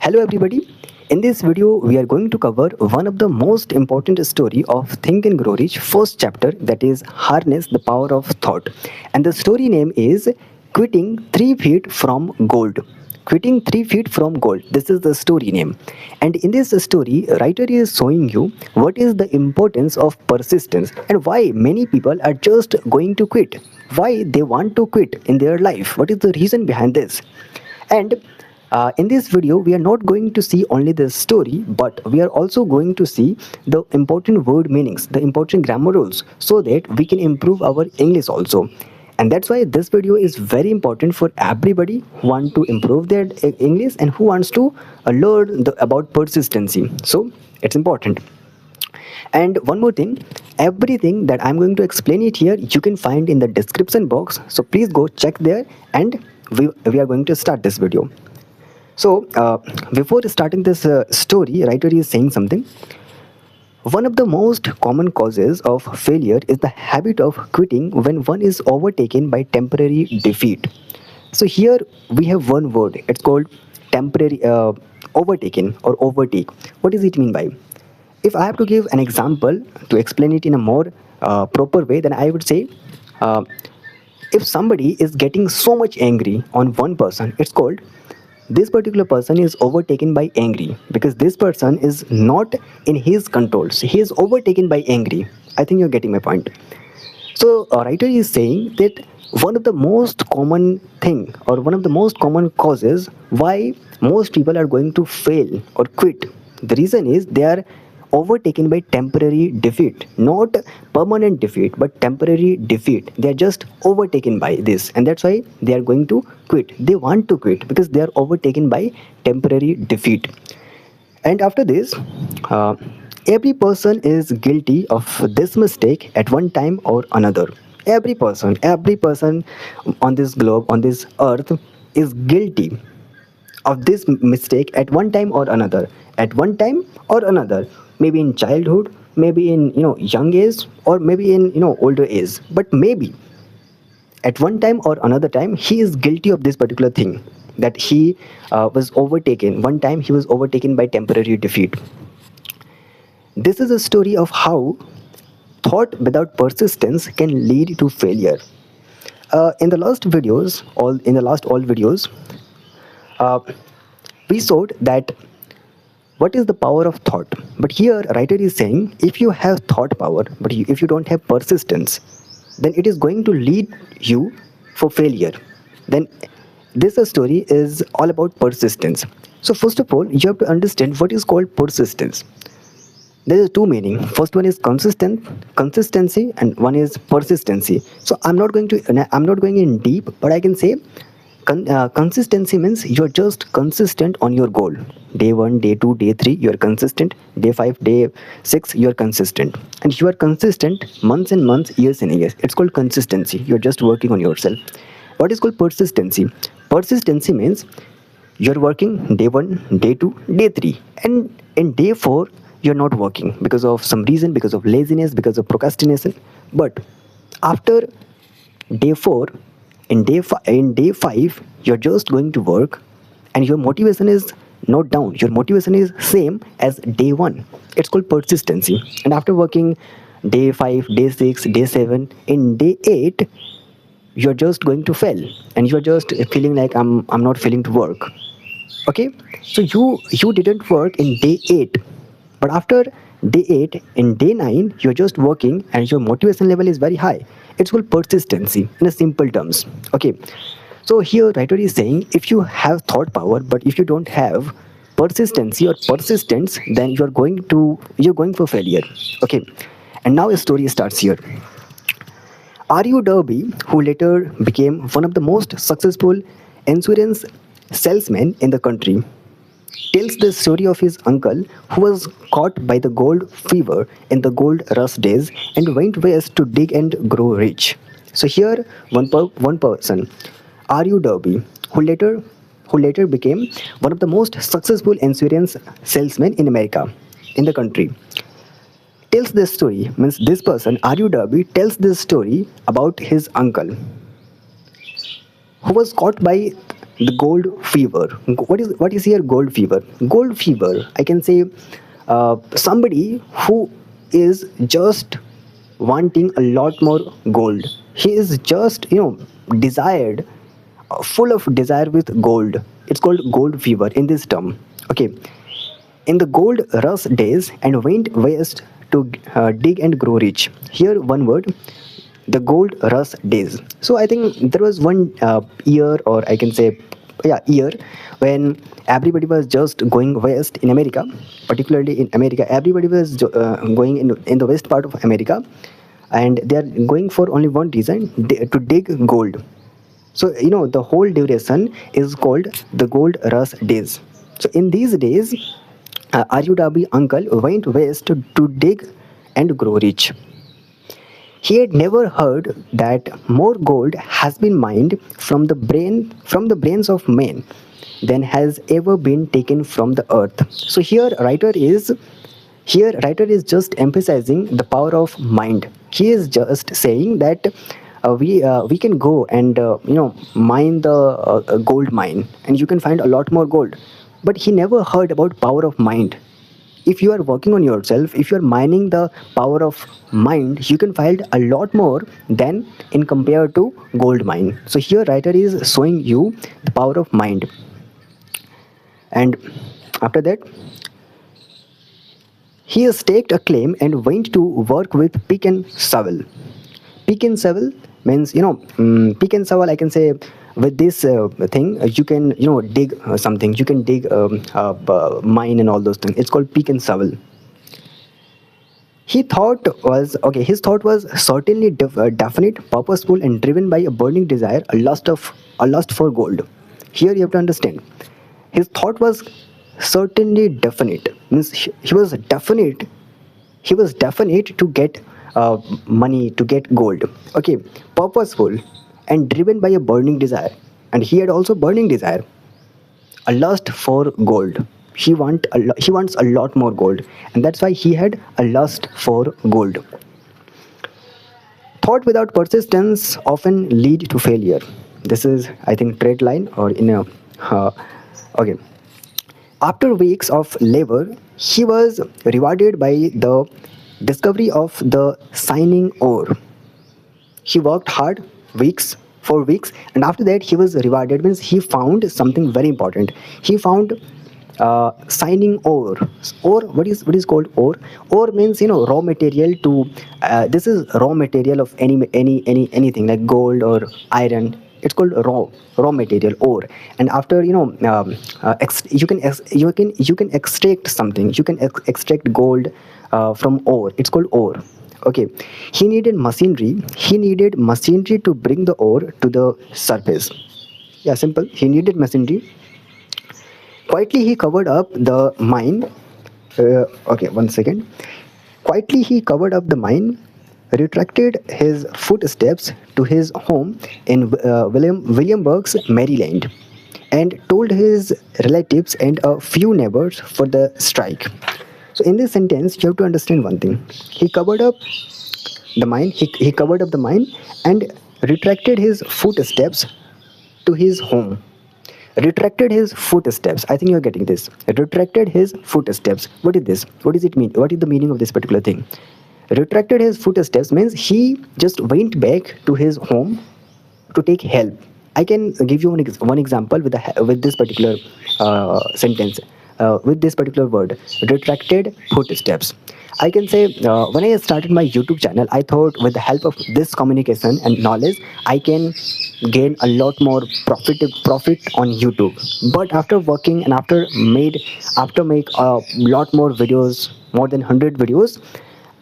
Hello everybody. In this video we are going to cover one of the most important story of Think and Grow Rich first chapter, that is harness the power of thought. And the story name is quitting 3 feet from gold. Quitting 3 feet from gold. This is the story name. And in this story writer is showing you what is the importance of persistence and why many people are just going to quit. Why they want to quit in their life. What is the reason behind this? And in this video, we are not going to see only the story, but we are also going to see the important word meanings, the important grammar rules, so that we can improve our English also. And that's why this video is very important for everybody who want to improve their English and who wants to learn about persistency. So it's important. And one more thing, everything that I'm going to explain it here, you can find in the description box. So please go check there, and we are going to start this video. So before starting this story, writer is saying something. One of the most common causes of failure is the habit of quitting when one is overtaken by temporary defeat. So here we have one word. It's called temporary overtaken or overtake. What does it mean by? If I have to give an example to explain it in a more proper way, then I would say if somebody is getting so much angry on one person, it's called this particular person is overtaken by angry, because this person is not in his control. So he is overtaken by angry. I think you're getting my point. So a writer is saying that one of the most common thing or one of the most common causes why most people are going to fail or quit, the reason is they are overtaken by temporary defeat, not permanent defeat but temporary defeat. They are just overtaken by this, and that's why they are going to quit. They want to quit because they are overtaken by temporary defeat. And after this, every person is guilty of this mistake at one time or another. Every person on this globe, on this earth, is guilty of this mistake at one time or another. At one time or another, maybe in childhood, maybe in young age, or maybe in older age, but maybe at one time or another time he is guilty of this particular thing, that he was overtaken. One time he was overtaken by temporary defeat. This is a story of how thought without persistence can lead to failure. In the last videos, all videos, we showed that what is the power of thought. But here writer is saying if you have thought power but if you don't have persistence, then it is going to lead you for failure. Then this story is all about persistence. So first of all, you have to understand what is called persistence. There is two meaning. First one is consistency, and one is persistency. So I'm not going in deep, but I can say consistency means you're just consistent on your goal. Day 1, day 2, day 3, you're consistent. Day 5, day 6, you're consistent. And you are consistent months and months, years and years. It's called consistency. You're just working on yourself. What is called persistency? Persistency means you're working day 1, day 2, day 3. And in day 4, you're not working because of some reason, because of laziness, because of procrastination. But after day 4, in day 5, you're just going to work, and your motivation is not down. Your motivation is same as day 1. It's called persistency. And after working day 5, day 6, day 7, in day 8, you're just going to fail, and you're just feeling like I'm not feeling to work. Okay, so you didn't work in day 8, but after day 8, in day 9, you're just working and your motivation level is very high. It's called persistency in a simple terms. Okay, so here writer is saying if you have thought power but if you don't have persistency or persistence, then you're going for failure. Okay, and now a story starts here. U Darby, who later became one of the most successful insurance salesmen in the country, tells the story of his uncle who was caught by the gold fever in the gold rush days and went west to dig and grow rich. So here one person, U Darby, who later became one of the most successful insurance salesmen in America, in the country, tells this story. Means this person, U Darby, tells this story about his uncle who was caught by the gold fever. What is here gold fever? Gold fever, I can say, somebody who is just wanting a lot more gold. He is just desired, full of desire with gold. It's called gold fever in this term. Okay, in the gold rush days and went west to dig and grow rich. Here one word, the gold rush days. So I think there was one year, or I can say, yeah, year, when everybody was just going west in America, particularly in America. Everybody was going in the west part of America, and they are going for only one reason, to dig gold. So the whole duration is called the gold rush days. So in these days, Aryu Darby uncle went west to dig and grow rich. He had never heard that more gold has been mined from the brains of men than has ever been taken from the earth. So here writer is just emphasizing the power of mind. He is just saying that we can go and mine the gold mine, and you can find a lot more gold. But he never heard about power of mind. If you are working on yourself, if you are mining the power of mind, you can find a lot more than in compared to gold mine. So here writer is showing you the power of mind. And after that, he staked a claim and went to work with pick and shovel. Pick and shovel means, pick and shovel, I can say, with this thing, you can dig something, you can dig mine and all those things. It's called pick and shovel. His thought was certainly definite, purposeful, and driven by a burning desire, a lust for gold. Here you have to understand, his thought was certainly definite, means he was definite to get money, to get gold. Okay, purposeful and driven by a burning desire, and he had also burning desire, a lust for gold. He wants a lot more gold, and that's why he had a lust for gold. Thought without persistence often lead to failure. This is, I think, trade line, or in a okay. After weeks of labor, he was rewarded by the discovery of the shining ore. He worked hard for weeks, and after that he was rewarded, means he found something very important. He found shining ore. What is called ore? Ore means raw material to this is raw material of anything like gold or iron. It's called raw material, ore. And after you can extract something, you can extract gold from ore. It's called ore. Okay, he needed machinery to bring the ore to the surface. Yeah, simple. He needed machinery. Quietly he covered up the mine. Okay, one second. Quietly he covered up the mine, retracted his footsteps to his home in Williamsburg, Maryland, and told his relatives and a few neighbors for the strike. So in this sentence, you have to understand one thing. He covered up the mine. He covered up the mine and retracted his footsteps to his home. Retracted his footsteps. I think you're getting this. Retracted his footsteps. What is this? What does it mean? What is the meaning of this particular thing? Retracted his footsteps means he just went back to his home to take help. I can give you one example with this particular sentence, with this particular word, retracted footsteps. I can say, when I started my YouTube channel, I thought with the help of this communication and knowledge, I can gain a lot more profit on YouTube. But after working and after make a lot more videos, more than 100 videos,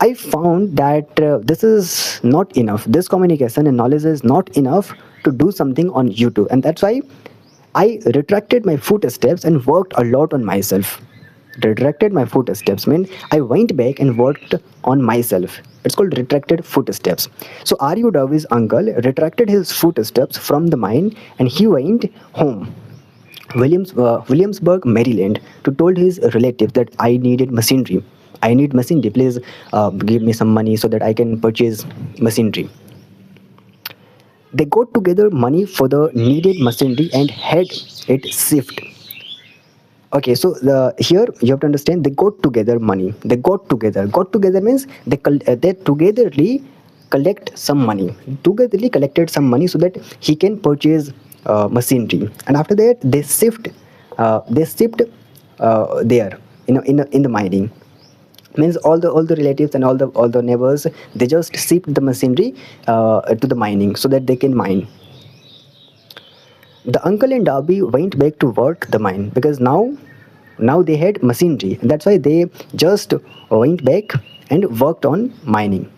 I found that this is not enough. This communication and knowledge is not enough to do something on YouTube, and that's why I retracted my footsteps and worked a lot on myself. Retracted my footsteps mean I went back and worked on myself. It's called retracted footsteps. So R.U. Darby's uncle retracted his footsteps from the mine and he went home, Williamsburg, Maryland, to told his relatives that I needed machinery. I need machinery. Please give me some money so that I can purchase machinery. They got together money for the needed machinery and had it shipped. Okay, so here you have to understand, they got together money. They got together. Got together means they togetherly collect some money. Togetherly collected some money so that he can purchase machinery. And after that, they shift. They shipped there, in the mining. Means all the relatives and all the neighbors, they just shipped the machinery to the mining so that they can mine. The uncle and Darby went back to work the mine because now they had machinery, and that's why they just went back and worked on mining.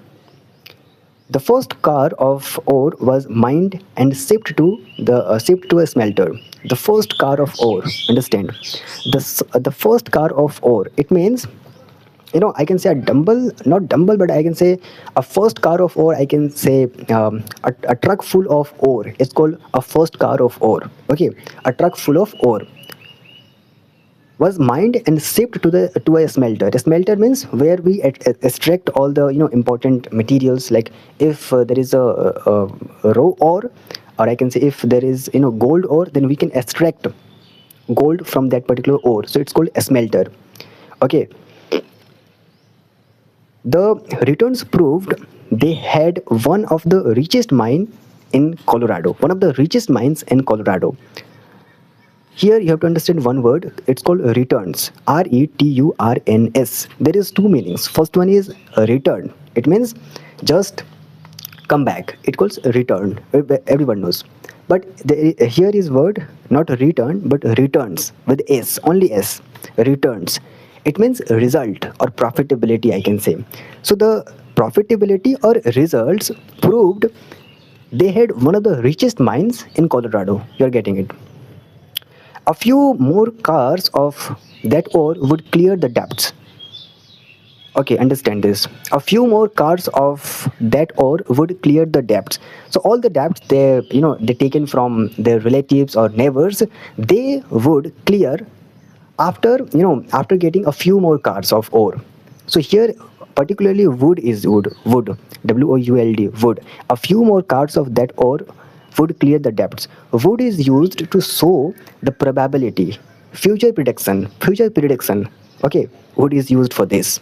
The first car of ore was mined and shipped to a smelter. The first car of ore, understand? The first car of ore. It means, I can say a dumbbell, not dumbbell, but I can say a first car of ore. I can say a truck full of ore. It's called a first car of ore. Okay, a truck full of ore was mined and shipped to a smelter. A smelter means where we extract all the important materials. Like if there is a raw ore, or I can say if there is gold ore, then we can extract gold from that particular ore. So it's called a smelter. Okay. The returns proved they had one of the richest mine in Colorado. One of the richest mines in Colorado. Here you have to understand one word. It's called returns. Returns. There is two meanings. First one is return. It means just come back. It calls return. Everyone knows. But here is word not return but returns with S, only S. Returns. It means result or profitability, I can say. So the profitability or results proved they had one of the richest mines in Colorado. You're getting it. A few more cars of that ore would clear the depths. Okay, understand this. A few more cars of that ore would clear the debts. So all the debts they taken from their relatives or neighbors, they would clear after getting a few more cars of ore. So here particularly wood is wood, would, wood. A few more cars of that ore would clear the debts. Wood is used to show the probability, future prediction. Okay, wood is used for this.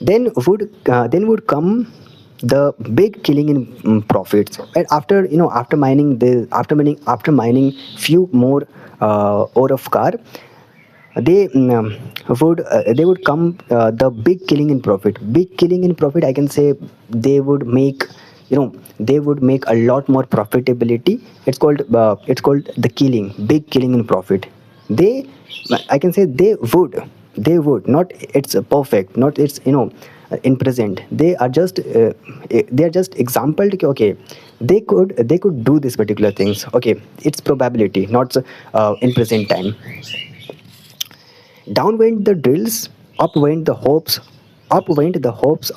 Then would come the big killing in profits. And after mining few more ore of car, they would come the big killing in profit. Big killing in profit, I can say they would make a lot more profitability. It's called the big killing in profit. they I can say they would not, it's perfect, not it's in present. They are just example. Okay, they could do this particular things. Okay, it's probability, not in present time. Down went the drills, up went the hopes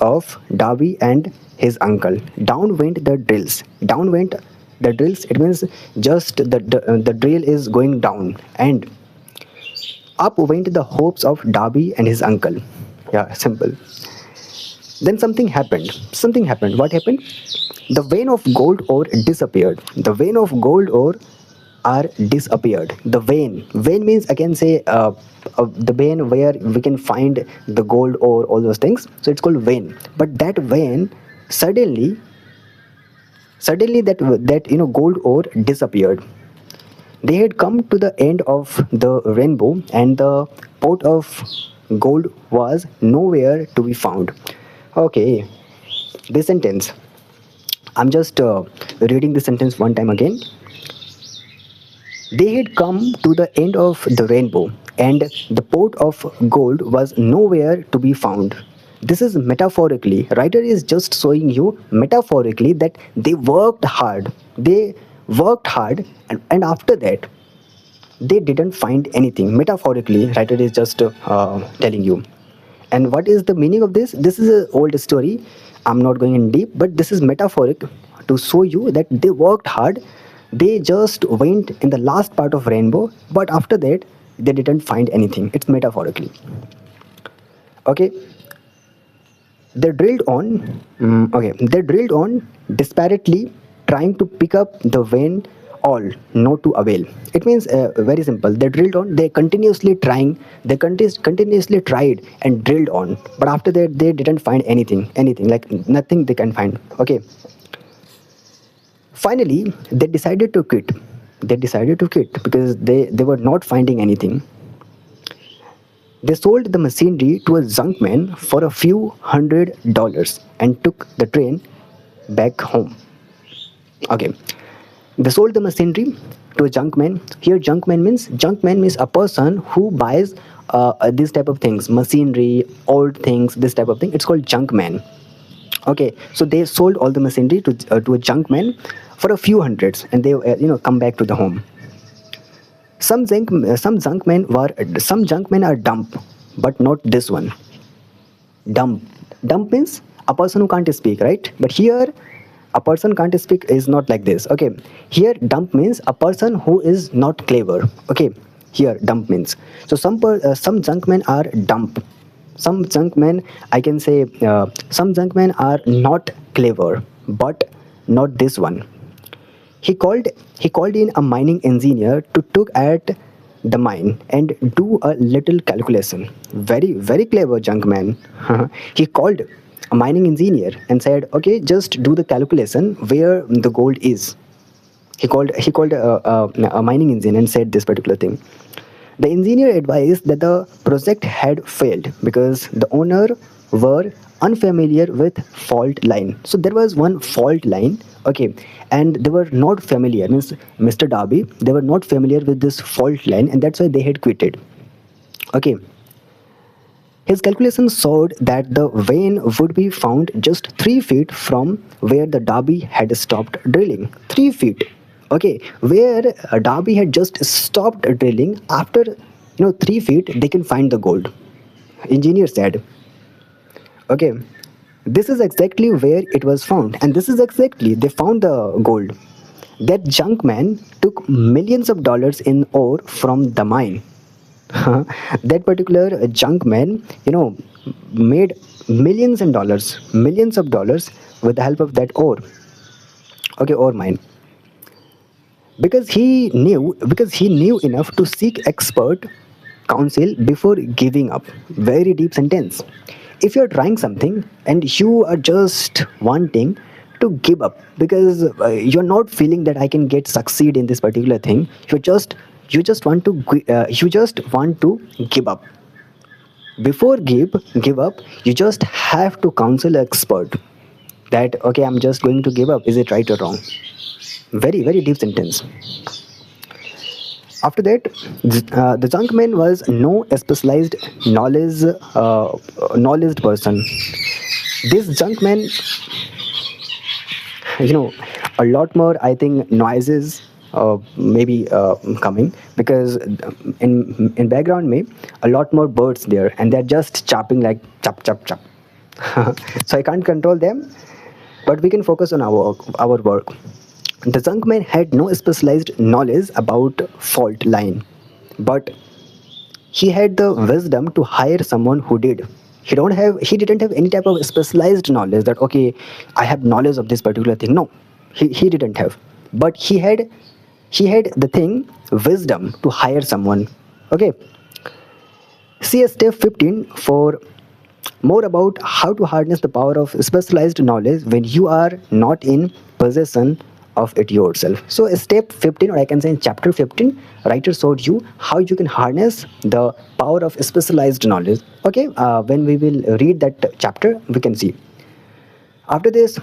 of Darby and his uncle. Down went the drills. Down went the drills. It means just the drill is going down, and up went the hopes of Darby and his uncle. Yeah, simple. Then something happened. Something happened. What happened? The vein of gold ore disappeared. The vein of gold ore are disappeared. The vein means, I can say the vein where we can find the gold ore, all those things. So it's called vein. But that vein suddenly that gold ore disappeared. They had come to the end of the rainbow, and the pot of gold was nowhere to be found. Okay, this sentence. I'm just reading the sentence one time again. They had come to the end of the rainbow, and the pot of gold was nowhere to be found. This is metaphorically. Writer is just showing you metaphorically that they worked hard. They worked hard, and after that, they didn't find anything. Metaphorically, writer is just telling you. And what is the meaning of this? This is an old story. I'm not going in deep, but this is metaphoric to show you that they worked hard. They just went in the last part of rainbow, but after that, they didn't find anything. It's metaphorically. Okay. They drilled on, they drilled on desperately, trying to pick up the vein, all no to avail. It means very simple. They drilled on, they continuously trying, they continuously tried and drilled on, but after that they didn't find anything like nothing they can find. Okay, finally they decided to quit. They decided to quit because they were not finding anything. They sold the machinery to a junkman for a few $100 and took the train back home. Okay, they sold the machinery to a junkman. Here, junkman means a person who buys this type of things, machinery, old things, this type of thing. It's called junkman. Okay, so they sold all the machinery to a junkman for a few hundreds, and they come back to the home. Some junkmen are dumb, but not this one. Dumb means a person who can't speak, right? But here, a person can't speak is not like this. Okay, here dumb means a person who is not clever. Okay, here dumb means, so some junkmen are dumb. Some junkmen, I can say, some junkmen are not clever, but not this one. He called in a mining engineer to look at the mine and do a little calculation. Very clever junk man. He called a mining engineer and said, "Okay, just do the calculation where the gold is." He called a mining engineer and said this particular thing. The engineer advised that the project had failed because the owner were unfamiliar with fault line. So there was one fault line, okay, and they were not familiar. Means Mr. Darby, they were not familiar with this fault line, and that's why they had quitted. Okay. His calculations showed that the vein would be found just 3 feet from where the Darby had stopped drilling. 3 feet. Okay, where Darby had just stopped drilling, after 3 feet they can find the gold. Engineer said. Okay, this is exactly where it was found, and this is exactly they found the gold. That junk man took millions of dollars in ore from the mine. That particular junk man, made millions of dollars with the help of that ore. Okay, ore mine. Because he knew enough to seek expert counsel before giving up. Very deep sentence. If you're trying something and you are just wanting to give up because you're not feeling that I can get succeed in this particular thing, you just want to give up. Before give up, you just have to counsel an expert that, okay, I'm just going to give up, is it right or wrong? Very deep sentence. After that, the junkman was no specialized knowledge person. This junkman, a lot more, I think, noises maybe coming, because in background may a lot more birds there, and they're just chopping like chop chop chop. So I can't control them, but we can focus on our work. The junkman had no specialized knowledge about fault line, but he had the wisdom to hire someone who did. He didn't have any type of specialized knowledge that, okay, I have knowledge of this particular thing. No, he didn't have, but he had the thing, wisdom to hire someone. Okay, see a step 15 for more about how to harness the power of specialized knowledge when you are not in possession of it yourself. So step 15, or I can say in chapter 15, writer showed you how you can harness the power of specialized knowledge. Okay, when we will read that chapter, we can see. After this,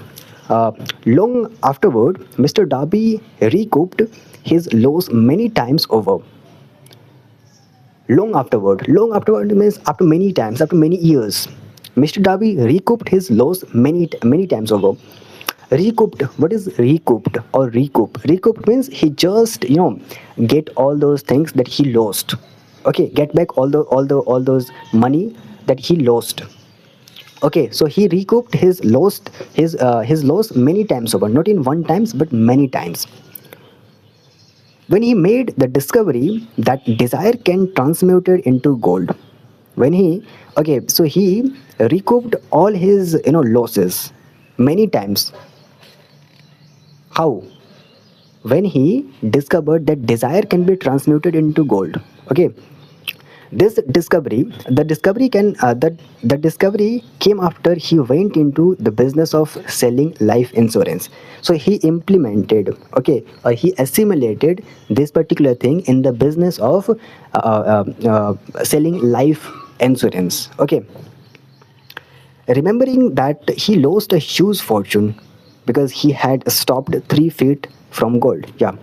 long afterward, Mr. Darby recouped his loss many times over. Long afterward means after many times, after many years. Mr. Darby recouped his loss many times over. Recouped, what is recouped or recoup? Recoup means he just get all those things that he lost. Okay, get back all those money that he lost. Okay, so he recouped his loss many times over, not in one times but many times. When he made the discovery that desire can transmute it into gold. When he, okay, so he recouped all his losses many times. How? When he discovered that desire can be transmuted into gold. Okay, this discovery, the discovery came after he went into the business of selling life insurance. So he implemented, okay, or he assimilated this particular thing in the business of selling life insurance. Okay, remembering that he lost a huge fortune because he had stopped 3 feet from gold. Yeah,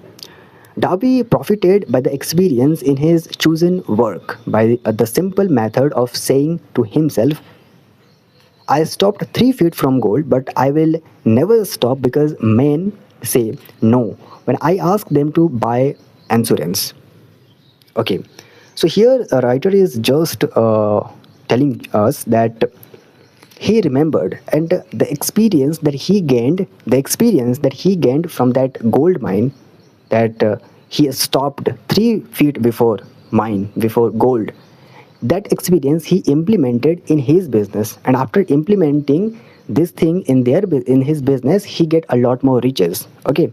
Darby profited by the experience in his chosen work by the simple method of saying to himself, I stopped 3 feet from gold, but I will never stop because men say no when I ask them to buy insurance. Okay, so here a writer is just telling us that he remembered, and the experience that he gained from that gold mine, that he stopped 3 feet before gold. That experience he implemented in his business, and after implementing this thing in his business, he get a lot more riches. Okay,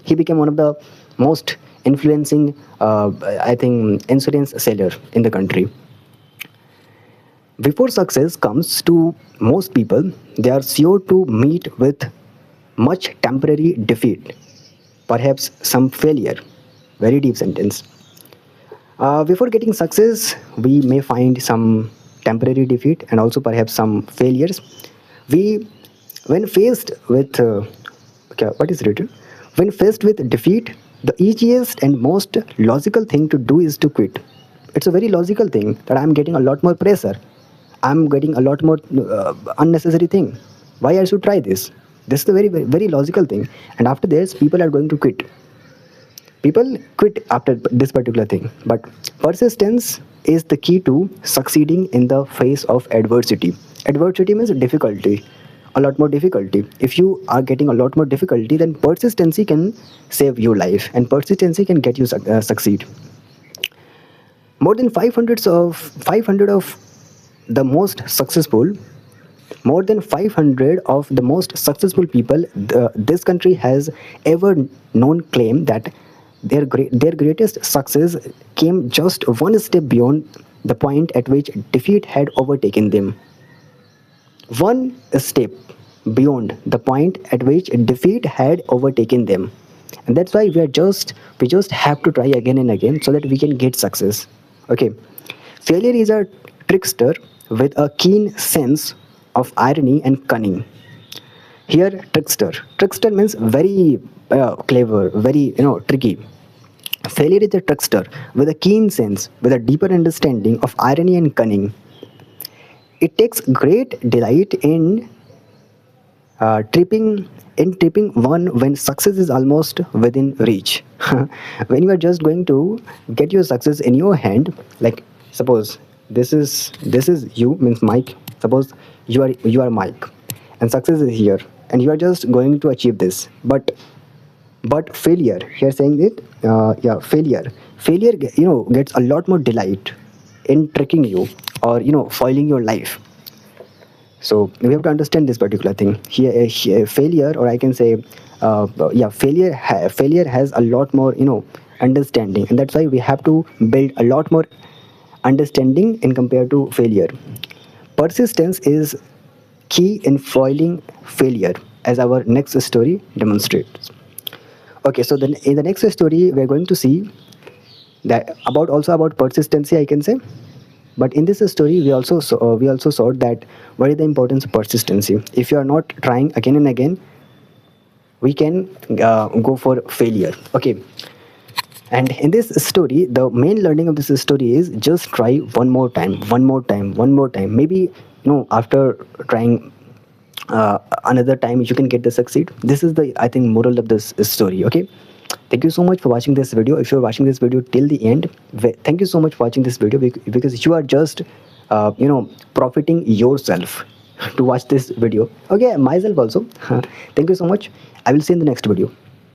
he became one of the most influencing, I think, insurance seller in the country. Before success comes to most people, they are sure to meet with much temporary defeat, perhaps some failure. Very deep sentence. Before getting success, we may find some temporary defeat and also perhaps some failures. We, when faced with, okay, what is written? When faced with defeat, the easiest and most logical thing to do is to quit. It's a very logical thing that I'm getting a lot more pressure. I'm getting a lot more unnecessary thing. Why I should try this? This is a very, very, very logical thing. And after this, people are going to quit. People quit after this particular thing. But persistence is the key to succeeding in the face of adversity. Adversity means difficulty, a lot more difficulty. If you are getting a lot more difficulty, then persistency can save your life, and persistency can get you succeed. More than 500 of the most successful more than 500 of the most successful people this country has ever known claim that their greatest success came just one step beyond the point at which defeat had overtaken them. One step beyond the point at which defeat had overtaken them. And that's why we just have to try again and again so that we can get success. Okay, failure is a trickster with a keen sense of irony and cunning. Here, trickster means very clever, very tricky. Failure is a trickster with a keen sense, with a deeper understanding of irony and cunning. It takes great delight in tripping one when success is almost within reach. When you are just going to get your success in your hand, like suppose this is you, means Mike. Suppose you are Mike, and success is here, and you are just going to achieve this. But failure, here saying it, yeah, failure gets a lot more delight in tricking you, or foiling your life. So we have to understand this particular thing here. Failure, or I can say, yeah, failure has a lot more understanding, and that's why we have to build a lot more understanding in compared to failure. Persistence is key in foiling failure, as our next story demonstrates. Okay, so then in the next story we are going to see that about persistency, I can say. But in this story we also saw that what is the importance of persistency. If you are not trying again and again, we can go for failure. Okay, and in this story, the main learning of this story is just try one more time, one more time. Maybe after trying another time, you can get the succeed. This is the, I think, moral of this story. Okay, thank you so much for watching this video. If you're watching this video till the end, thank you so much for watching this video, because you are just profiting yourself to watch this video. Okay, myself also. Thank you so much. I will see you in the next video.